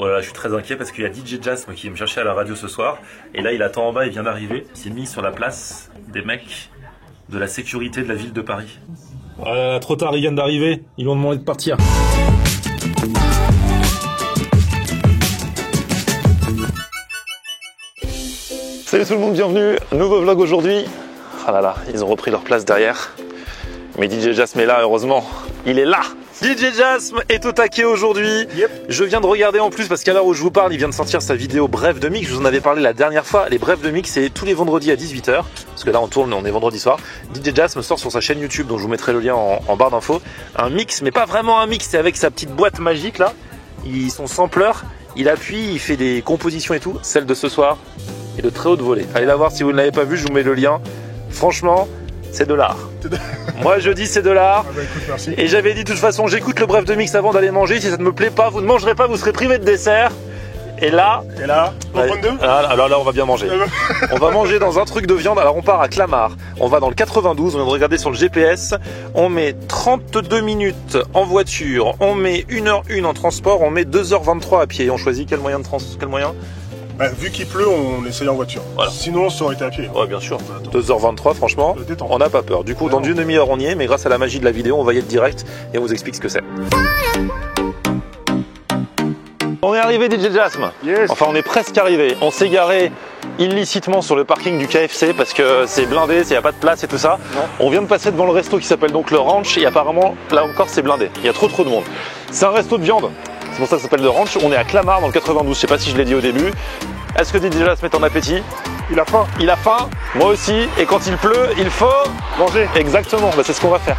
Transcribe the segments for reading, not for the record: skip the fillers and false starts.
Voilà, je suis très inquiet parce qu'il y a DJ Jasm qui me cherchait à la radio ce soir. Et là, il attend en bas, il vient d'arriver. Il s'est mis sur la place des mecs de la sécurité de la ville de Paris. Voilà, trop tard, ils viennent d'arriver. Ils lui ont demandé de partir. Salut tout le monde, bienvenue. Nouveau vlog aujourd'hui. Ah là là, ils ont repris leur place derrière. Mais DJ Jasm est là, heureusement. Il est là. DJ Jasm est au taquet aujourd'hui. Yep. Je viens de regarder en plus parce qu'à l'heure où je vous parle, il vient de sortir sa vidéo Bref de Mix. Je vous en avais parlé la dernière fois. Les Brefs de Mix, c'est tous les vendredis à 18h. Parce que là, on est vendredi soir. DJ Jasm sort sur sa chaîne YouTube, dont je vous mettrai le lien en barre d'infos. Un mix, mais pas vraiment un mix. C'est avec sa petite boîte magique là. Ils sont sampleurs. Il appuie, il fait des compositions et tout. Celle de ce soir est de très haute volée. Allez la voir si vous ne l'avez pas vue. Je vous mets le lien. Franchement, c'est de l'art. Moi je dis c'est de l'art. Ah bah écoute, merci. Et j'avais dit de toute façon j'écoute le Bref de Mix avant d'aller manger. Si ça ne me plaît pas, vous ne mangerez pas, vous serez privé de dessert. Et là, alors là on va bien manger. On va manger dans un truc de viande. Alors on part à Clamart, on va dans le 92, on vient de regarder sur le GPS. On met 32 minutes en voiture, on met 1h01 en transport, on met 2h23 à pied. On choisit quel moyen de transport, quel moyen? Bah, vu qu'il pleut, on essaye en voiture. Voilà. Sinon, ça aurait été à pied. Ouais, bien sûr. 2h23, franchement, on n'a pas peur. Du coup, dans une demi-heure, on y est, mais grâce à la magie de la vidéo, on va y être direct et on vous explique ce que c'est. On est arrivé, DJ Jasm. Yes. Enfin, on est presque arrivé. On s'est garé illicitement sur le parking du KFC parce que c'est blindé, il n'y a pas de place et tout ça. Non. On vient de passer devant le resto qui s'appelle donc le Ranch et apparemment, là encore, c'est blindé. Il y a trop de monde. C'est un resto de viande. C'est pour ça que ça s'appelle le Ranch. On est à Clamart dans le 92. Je sais pas si je l'ai dit au début. Est-ce que DJ Jasm est en appétit? Il a faim. Il a faim. Moi aussi. Et quand il pleut, il faut manger. Exactement. Bah, c'est ce qu'on va faire.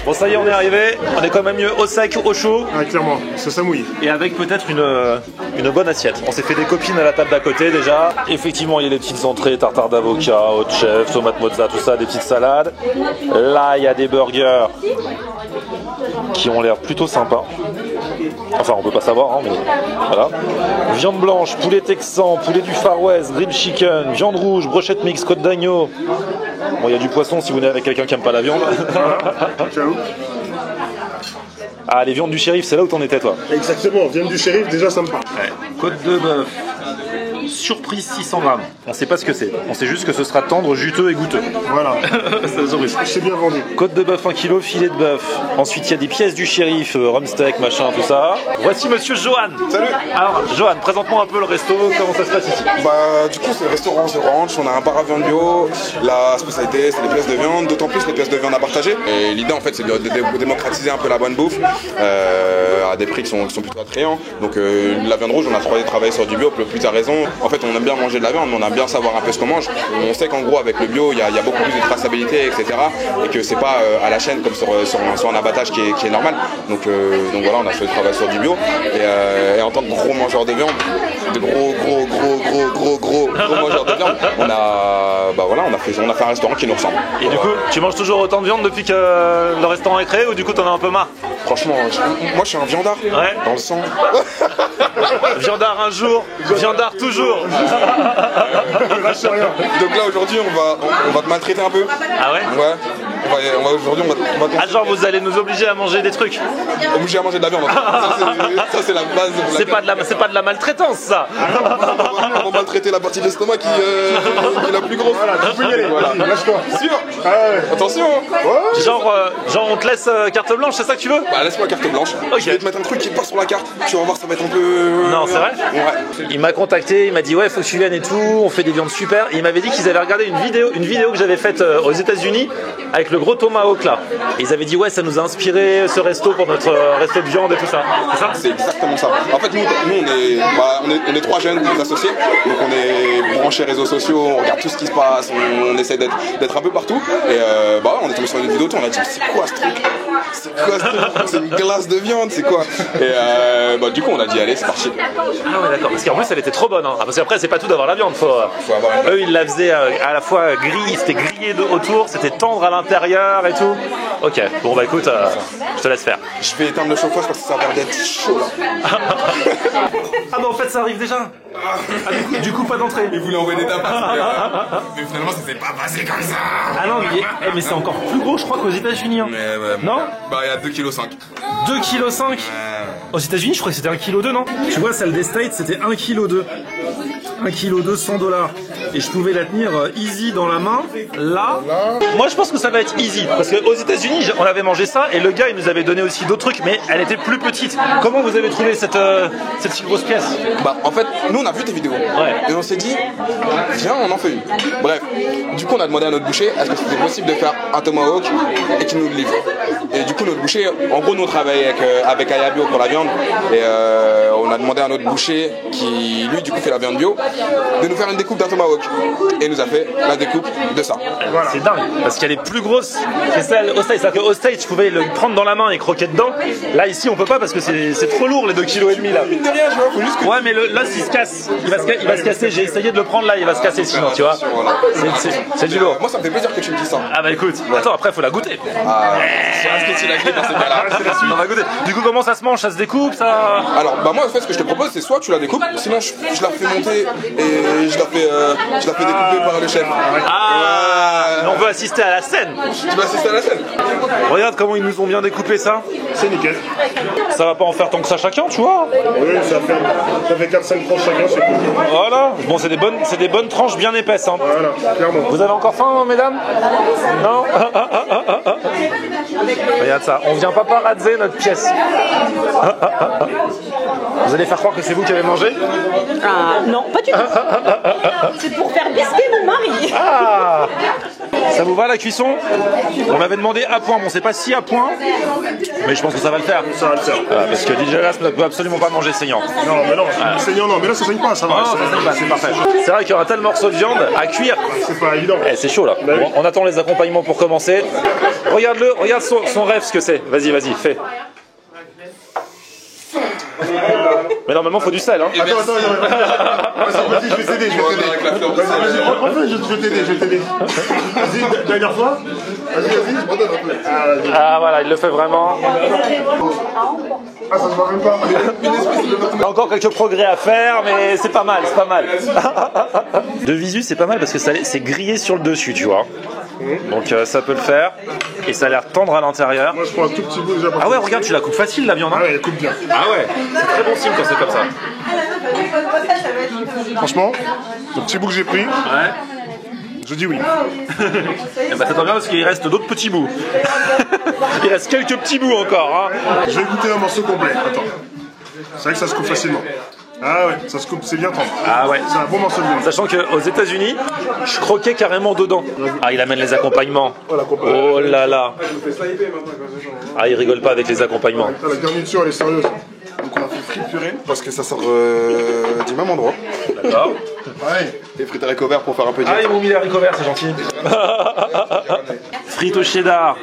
Bon, ça y est, on est arrivé. On est quand même mieux au sec, au chaud. Ah, clairement. Ça mouille. Et avec peut-être une bonne assiette. On s'est fait des copines à la table d'à côté déjà. Effectivement, il y a des petites entrées, tartare d'avocat, hot chef, tomate mozza, tout ça, des petites salades. Là, il y a des burgers qui ont l'air plutôt sympas. Enfin, on peut pas savoir, hein, mais voilà. Viande blanche, poulet texan, poulet du Far West, grilled chicken, viande rouge, brochette mix, côte d'agneau. Bon, il y a du poisson si vous venez avec quelqu'un qui aime pas la viande. Ah, les viandes du shérif, c'est là où t'en étais, toi. Exactement, viande du shérif, déjà ça me parle. Ouais. Côte de bœuf. Surprise 600 grammes. On sait pas ce que c'est. On sait juste que ce sera tendre, juteux et goûteux. Voilà. C'est bien vendu. Côte de bœuf 1 kg, filet de bœuf. Ensuite, il y a des pièces du shérif, rumsteak, machin, tout ça. Voici monsieur Johan. Salut. Alors, Johan, présente-moi un peu le resto. Comment ça se passe ici? Bah, du coup, c'est le restaurant The Ranch. On a un bar à viande bio. La spécialité, c'est les pièces de viande. D'autant plus les pièces de viande à partager. Et l'idée, en fait, c'est de démocratiser un peu la bonne bouffe à des prix qui sont plutôt attrayants. Donc, la viande rouge, on a travaillé sur du bio. Plus t'as raison. En fait, on aime bien manger de la viande, mais on aime bien savoir un peu ce qu'on mange. On sait qu'en gros, avec le bio, il y a beaucoup plus de traçabilité, etc. Et que c'est pas à la chaîne comme sur un abattage qui est normal. Donc voilà, on a fait le travail sur du bio. Et en tant que gros mangeur de viande, de gros mangeur de viande, on a fait un restaurant qui nous ressemble. Et du coup, tu manges toujours autant de viande depuis que le restaurant est créé ou du coup t'en as un peu marre? Franchement, moi je suis un viandard. Ouais. Dans le sang. Viandard un jour, viandard toujours. Lâche rien. Donc là aujourd'hui on va te maltraiter un peu. Ah ouais? Ouais. Aujourd'hui on va ah genre vous allez nous obliger à manger des trucs. Obliger à manger de la viande. Ça c'est la base. C'est pas de la maltraitance ça. On va maltraiter la partie de l'estomac qui est la plus grosse. Voilà, tu peux y aller. Voilà. Lâche-toi. Sûr. Ah ouais. Attention. Ouais. Genre on te laisse carte blanche, c'est ça que tu veux? Bah laisse-moi carte blanche. Okay. Je vais te mettre un truc qui est pas sur la carte. Tu vas voir, ça va être un peu. Non, c'est vrai? Ouais. Il m'a contacté, il m'a dit ouais faut que tu viennes et tout, on fait des viandes super. Et il m'avait dit qu'ils avaient regardé une vidéo que j'avais faite aux États-Unis avec le gros tomahawk là. Et ils avaient dit ouais ça nous a inspiré ce resto pour notre resto de viande et tout ça. C'est ça? C'est exactement ça. En fait nous on est 3 jeunes associés, donc on est branchés réseaux sociaux, on regarde tout ce qui se passe, on essaie d'être un peu partout. Et on est tombé sur une vidéo, on a dit c'est quoi ce truc? C'est une glace de viande, c'est quoi? Et du coup on a dit allez c'est parti. Ah ouais d'accord, parce qu'en plus elle était trop bonne hein. Parce qu'après c'est pas tout d'avoir la viande, faut avoir une... Eux ils la faisaient à la fois grillée, c'était grillé autour, c'était tendre à l'intérieur et tout. Ok, bon bah écoute, je te laisse faire. Je vais éteindre le chauffage parce que ça a l'air d'être chaud là. Ah bah en fait ça arrive déjà. Ah, du coup pas d'entrée. Il voulait envoyer des tapas. Mais finalement ça s'est pas passé comme ça. Ah non mais c'est encore plus gros je crois qu'aux États-Unis hein. Mais ouais, non? Bah il y a 2,5 kg. 2,5 kg. Aux États-Unis, je crois que c'était 1,2 kg, non? Tu vois, celle des States, c'était 1,2 kg. 1,2 kg, 100 $. Et je pouvais la tenir easy dans la main. Là, moi je pense que ça va être easy. Parce qu'aux États-Unis, on avait mangé ça et le gars il nous avait donné aussi d'autres trucs, mais elle était plus petite. Comment vous avez trouvé cette si grosse pièce? Bah, en fait, nous on a vu tes vidéos. Ouais. Et on s'est dit, viens, on en fait une. Bref, du coup, on a demandé à notre boucher est-ce que c'était possible de faire un tomahawk et qu'il nous le livre. Et du coup, notre boucher, en gros, nous on travaille avec Aya Bio pour la viande. Et on a demandé à notre boucher, qui lui, du coup, fait la viande bio, de nous faire une découpe d'un tomahawk. Et il nous a fait la découpe de ça. Voilà. C'est dingue, parce qu'elle est plus grosse que celle au States. C'est-à-dire qu'au States, je pouvais le prendre dans la main et croquer dedans. Là, ici, on peut pas parce que c'est trop lourd, les 2,5 kg là. Mine de rien, je vois, faut juste que... Ouais, mais là, s'il se casse, il va se casser. J'ai essayé de le prendre là, il va se casser sinon, tu vois. C'est du lourd. Moi, ça me fait plaisir que tu me dises ça. Ah bah écoute, attends, après, faut la goûter. C'est un sketchy la clé dans ces cas-là. On va goûter. Du coup, comment ça se mange? Ça se découpe, ça? Alors, bah moi, en fait, ce que je te propose, c'est soit tu la découpes, sinon je la fais monter et je la fais découper par le chef. Ah, on veut assister à la scène. Tu vas assister à la scène. Regarde comment ils nous ont bien découpé ça. C'est nickel. Ça va pas en faire tant que ça chacun, tu vois. Oui, ça fait 4-5 tranches chacun, c'est cool. Voilà. Bon, c'est des bonnes tranches bien épaisses. Hein. Voilà, clairement. Vous avez encore faim, mesdames? Non. Regarde ça. On vient paparazzer notre pièce. Vous allez faire croire que c'est vous qui avez mangé? Non, pas du tout. C'est pour faire bisquer mon mari. Ah, ça vous va la cuisson? On avait demandé à point, bon c'est pas si à point, mais je pense que ça va le faire. Ça va le faire. Parce que DJ Jas ne peut absolument pas manger saignant. Non, mais non, saignant, non, mais là ça saigne pas, ça va. Non, ça saigne pas, c'est parfait. C'est vrai qu'il y aura tel morceau de viande à cuire. C'est pas évident. Eh, c'est chaud là. Bah oui. Bon, on attend les accompagnements pour commencer. Regarde-le, regarde son rêve ce que c'est. Vas-y, fais. Mais normalement faut du sel hein. Attends, vas-y, je vais t'aider, Vas-y, prends-le, je vais t'aider. Vas-y, dernière fois. Vas-y. Ah voilà, il le fait vraiment. Ah, ça se voit même pas. Encore quelques progrès à faire, mais c'est pas mal. De visu, c'est pas mal parce que c'est grillé sur le dessus, tu vois. Donc ça peut le faire. Et ça a l'air tendre à l'intérieur. Moi, je prends un tout petit bout déjà. Ah ouais, regarde, tu la coupes facile la viande. Hein. Ah ouais, elle coupe bien. Ah ouais, c'est très bon signe quand c'est comme ça. Franchement, le petit bout que j'ai pris, Ouais. je dis oui. Et bah ça tombe bien parce qu'il reste d'autres petits bouts. Il reste quelques petits bouts encore. Hein. Je vais goûter un morceau complet. Attends. C'est vrai que ça se coupe facilement. Ah ouais, ça se coupe, c'est bien tendre. Ah ouais. C'est un bon morceau de viande. Sachant qu'aux États-Unis, je croquais carrément dedans. Ah, il amène les accompagnements. Oh là là. Ah, il rigole pas avec les accompagnements. La garniture, elle est sérieuse. Donc on a fait frites purée parce que ça sort du même endroit. D'accord. Ouais. Et frites haricots verts pour faire un peu de... Ah, ils m'ont mis les haricots verts, c'est gentil. Frites au cheddar.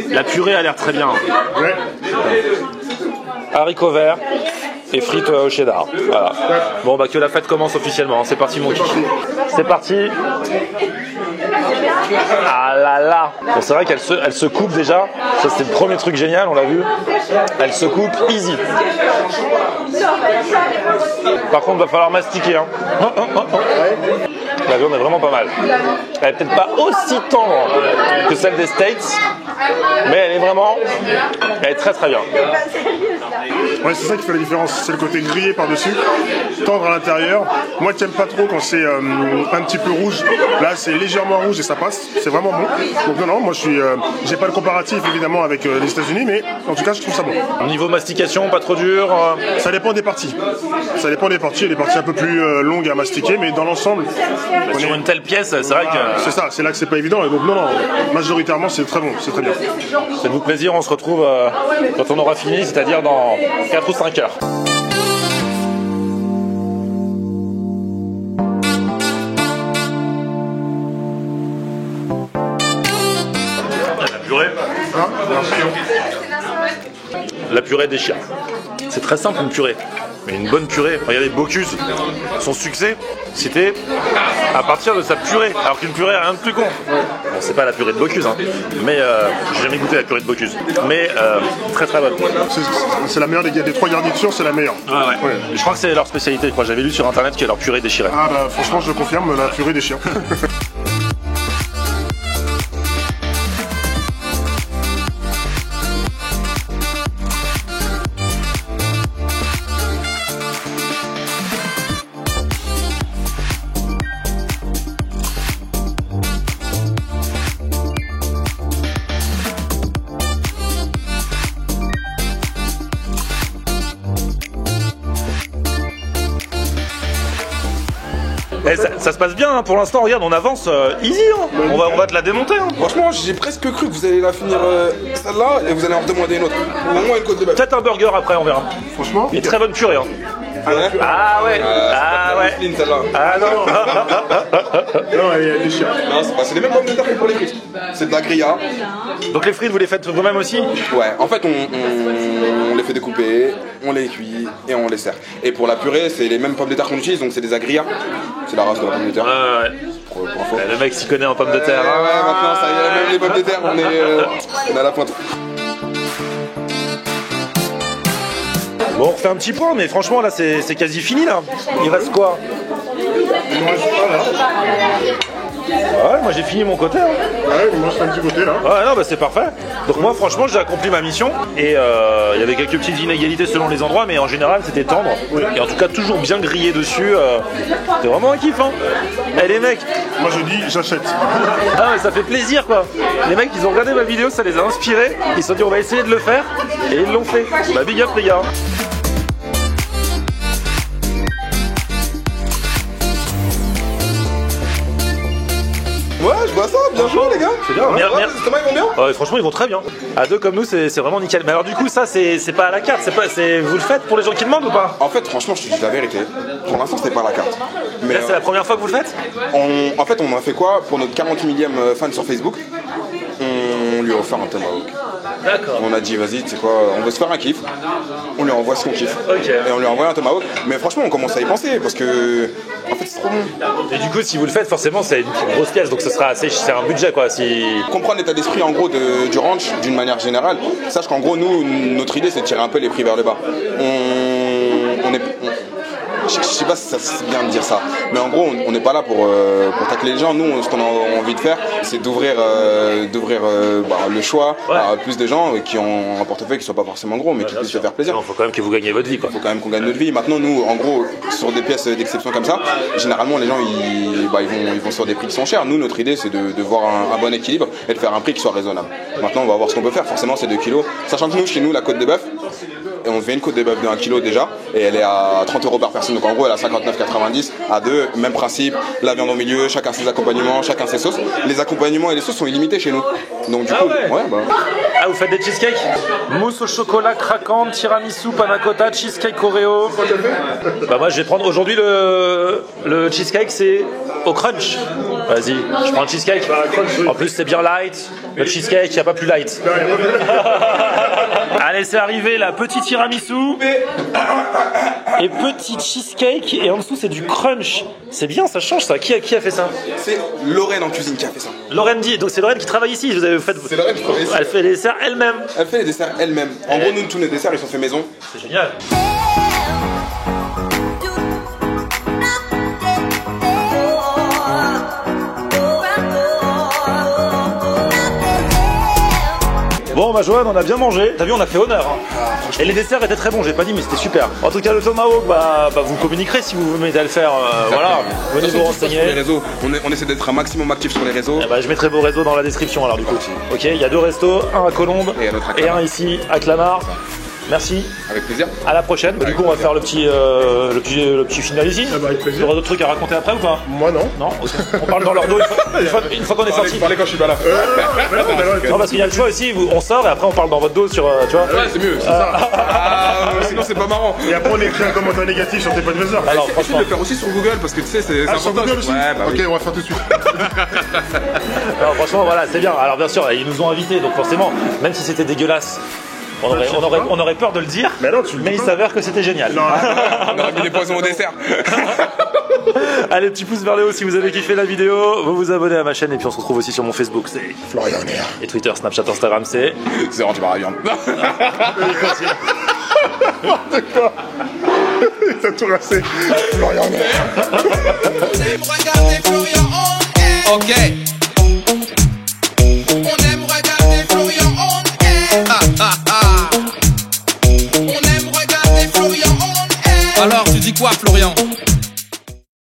La purée a l'air très bien. Ouais. Haricots verts et frites au cheddar. Voilà. Bon, bah que la fête commence officiellement. C'est parti, mon kiki. C'est parti. Ah là là. Bon, c'est vrai qu'elle se coupe déjà. Ça, c'était le premier truc génial, on l'a vu. Elle se coupe easy. Par contre, va falloir mastiquer. Hein. La viande est vraiment pas mal. Elle est peut-être pas aussi tendre que celle des States, mais elle est très très bien. Ouais, c'est ça qui fait la différence. C'est le côté grillé par-dessus, tendre à l'intérieur. Moi qui n'aime pas trop quand c'est un petit peu rouge. Là, c'est légèrement rouge et ça passe. C'est vraiment bon. Donc non, moi j'ai pas le comparatif évidemment avec les États-Unis, mais en tout cas, je trouve ça bon. Niveau mastication, pas trop dur. Ça dépend des parties. Ça dépend des parties. Il y a des parties un peu plus longues à mastiquer, mais dans l'ensemble, sur une telle pièce, c'est vrai que... c'est ça. C'est là que c'est pas évident. Et donc non, majoritairement, c'est très bon. C'est très bien. Faites-vous plaisir, on se retrouve quand on aura fini, c'est-à-dire dans 4 ou 5 heures. La purée. La purée déchire. C'est très simple une purée. Mais une bonne purée. Regardez Bocuse, son succès, c'était à partir de sa purée. Alors qu'une purée, rien de plus con. Bon, c'est pas la purée de Bocuse, hein. Mais j'ai jamais goûté la purée de Bocuse. Mais très très bonne. C'est la meilleure des 3 garnitures, c'est la meilleure. Ouais. Je crois que c'est leur spécialité. Je crois j'avais lu sur internet que leur purée déchirait. Ah bah franchement, je confirme, la purée déchire. Eh, ça se passe bien hein, pour l'instant, regarde, on avance easy, hein. On va te la démonter. Hein. Franchement, j'ai presque cru que vous allez la finir celle-là et vous allez en redemander une autre. Au moins une côte de bœuf. Peut-être un burger après, on verra. Franchement. Et très bonne purée. Hein. Ah ouais. Ah ouais. Ah ouais. Clean, celle-là. Ah non. Non, elle déchire. Non, c'est les mêmes pommes de terre que pour les frites. C'est de la grilla. Donc les frites, vous les faites vous-même aussi? Ouais, en fait, on les fait découper, on les cuit et on les sert. Et pour la purée, c'est les mêmes pommes de terre qu'on utilise, donc c'est des agrias. C'est la race de la pomme de terre. Ouais. Pour info. Le mec s'y connaît en pommes de terre. Ouais, maintenant, ça y est, même les pommes de terre, on est à la pointe. Bon, on refait un petit point, mais franchement, là, c'est quasi fini, là. Il reste quoi? Il ne reste pas là. Ouais, moi j'ai fini mon côté. Hein. Ouais, il me reste un petit côté là. Ouais, non, bah c'est parfait. Donc moi, franchement, j'ai accompli ma mission. Et il y avait quelques petites inégalités selon les endroits, mais en général, c'était tendre. Et en tout cas, toujours bien grillé dessus. C'était vraiment un kiff, hein. Eh, les mecs. Moi je dis, j'achète. Ah ouais, ça fait plaisir, quoi. Les mecs, ils ont regardé ma vidéo, ça les a inspirés. Ils se sont dit, on va essayer de le faire. Et ils l'ont fait. Bah, big up, les gars. Ouais, je vois ça, bien chaud les gars. C'est bien, Ouais, merde. les estomacs, ils vont bien. Ouais, franchement, ils vont très bien. À deux comme nous, c'est vraiment nickel. Mais alors, du coup, ça, c'est pas à la carte. Vous le faites pour les gens qui demandent ou pas? En fait, franchement, je te dis la vérité. Pour l'instant, c'était pas à la carte. Mais Là, c'est la première fois que vous le faites? en fait, on a fait quoi pour notre 40 millième fan sur Facebook? On lui a offert un tomahawk. D'accord. On a dit, vas-y, tu sais quoi, on veut se faire un kiff. On lui envoie ce qu'on kiffe. Ok. Et on lui a envoyé un tomahawk. Mais franchement, on commence à y penser parce que, en fait, c'est trop bon. Et du coup, si vous le faites, forcément, c'est une grosse pièce, donc ce sera assez, c'est un budget, quoi. Si... Comprendre l'état d'esprit en gros du ranch d'une manière générale. Sache qu'en gros, nous, notre idée, c'est de tirer un peu les prix vers le bas. Je sais pas si ça c'est bien de dire ça, mais en gros on n'est pas là pour tacler les gens. Nous, ce qu'on a envie de faire, c'est d'ouvrir le choix à plus de gens qui ont un portefeuille qui soit pas forcément gros, mais qui puissent se faire plaisir. Il faut quand même que vous gagnez votre vie, quoi. Il faut quand même qu'on gagne notre vie. Maintenant, nous, en gros, sur des pièces d'exception comme ça, généralement les gens ils vont sur des prix qui sont chers. Nous, notre idée, c'est de voir un bon équilibre et de faire un prix qui soit raisonnable. Maintenant, on va voir ce qu'on peut faire. Forcément, c'est 2 kilos. Sachant que nous, chez nous, la côte de bœuf, et on fait une côte de bœuf de 1 kg déjà, et elle est à 30 € par personne. Donc en gros, elle est à 59,90. À deux, même principe, la viande au milieu, chacun ses accompagnements, chacun ses sauces. Les accompagnements et les sauces sont illimités chez nous. Donc du coup, Ah, vous faites des cheesecakes? Mousse au chocolat craquante, tiramisu, panna cotta, cheesecake Oreo. Bah moi, je vais prendre aujourd'hui le cheesecake, c'est au crunch. Vas-y, je prends le cheesecake. En plus, c'est bien light. Le cheesecake, il n'y a pas plus light. Allez, c'est arrivé, la petite tiramisu et petit cheesecake, et en dessous c'est du crunch. C'est bien, ça change ça. Qui a fait ça? c'est Lorraine en cuisine qui a fait ça. Lorraine dit, donc c'est Lorraine qui travaille ici. Vous avez fait... C'est Lorraine qui travaille ici. Elle fait les desserts elle-même. Elle fait les desserts elle-même. En gros, nous, tous nos desserts, ils sont faits maison. C'est génial. Bon, bah Johan, on a bien mangé. T'as vu, on a fait honneur. Hein. Et les desserts étaient très bons, j'ai pas dit, mais c'était super. En tout cas, le tomahawk, bah vous communiquerez si vous vous mettez à le faire. Voilà, venez vous renseigner. Sur les réseaux. On essaie d'être un maximum actif sur les réseaux. Eh bah, je mettrai vos réseaux dans la description alors du coup. Ok, il y a 2 restos, un à Colombes et un ici à Clamart. Merci. Avec plaisir. À la prochaine. Bah, du coup, on va faire le petit final ici. Ah bah, avec plaisir. Il y aura d'autres trucs à raconter après ou pas? Moi non. Non. On parle dans leur dos une fois qu'on est sorti. Parlez quand je suis pas là. Non, parce qu'il y a le choix aussi. On sort et après on parle dans votre dos sur, tu vois. Ouais, c'est mieux. C'est ça. Sinon, c'est pas marrant. Et après on écrit un commentaire négatif sur tes podcasts. Alors Essaye franchement. de le faire aussi sur Google parce que tu sais, c'est Sur important. Google aussi. Ouais, bah oui. Ok, on va faire tout de suite. Alors, franchement, voilà, c'est bien. Alors bien sûr, ils nous ont invités, donc forcément, même si c'était dégueulasse. On aurait peur de le dire, Mais non, tu le dis mais il pas. s'avère que c'était génial. On aurait mis des poisons au dessert. Allez, petit pouce vers le haut si vous avez kiffé la vidéo, vous vous abonnez à ma chaîne et puis on se retrouve aussi sur mon Facebook, c'est Florian Air. et Twitter, Snapchat, Instagram, c'est C'est rendu par la viande. T'as tout rassé. Florian Air. Regardez Florian on air. Ok. On aime regarder Florian on air. On aime regarder Florian on air. Alors tu dis quoi Florian?